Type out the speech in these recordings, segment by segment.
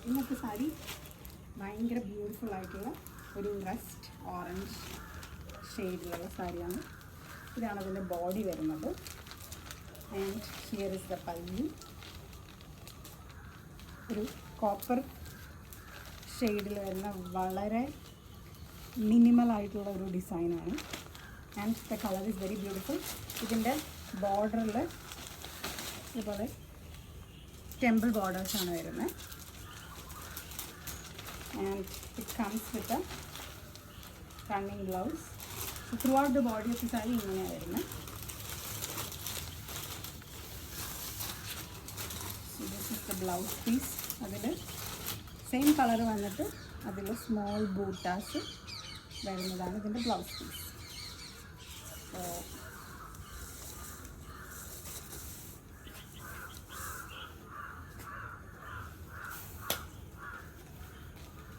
ഇന്നത്തെ സാരി ഭയങ്കര ബ്യൂട്ടിഫുൾ ആയിട്ടുള്ള ഒരു റസ്റ്റ് ഓറഞ്ച് ഷെയ്ഡിലുള്ള സാരിയാണ്. ഇതാണ് അതിൻ്റെ ബോഡി വരുന്നത്. ആൻഡ് ഹിയർ ഇസ് ദ പല്ലു. ഒരു കോപ്പർ ഷെയ്ഡിൽ വരുന്ന വളരെ മിനിമലായിട്ടുള്ള ഒരു ഡിസൈനാണ്. And the colour is very beautiful. ഇതിൻ്റെ ബോർഡറിൽ ഇതുപോലെ ടെമ്പിൾ ബോർഡേഴ്സാണ് വരുന്നത്. And it comes with a running blouse. Throughout the body of the sari ഇങ്ങനെയാണ് വരുന്നത്. This is the blouse piece. അതിൽ സെയിം കളർ വന്നിട്ട് അതിൽ സ്മോൾ ബൂട്ടാസ് വരുന്നതാണ് ഇതിൻ്റെ blouse piece.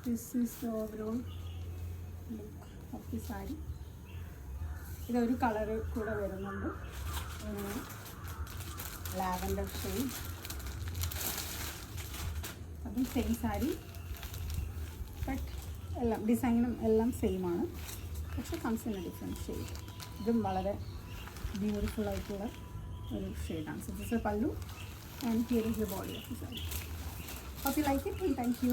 This is the overall look of the sari. ഇതൊരു കളറ് കൂടെ വരുന്നുണ്ട്, ലാവൻഡർ ഷെയ്ഡ്. അതും സെയിം സാരി, ബട്ട് എല്ലാം ഡിസൈനും എല്ലാം സെയിം ആണ്, പക്ഷെ comes in A different shade. ഇതും വളരെ ബ്യൂട്ടിഫുൾ ആയിട്ടുള്ള ഒരു ഷെയ്ഡാണ്. സോ ദിസ് ഇസ് പല്ലു and here is the body of the sari. Hope you like it and thank you.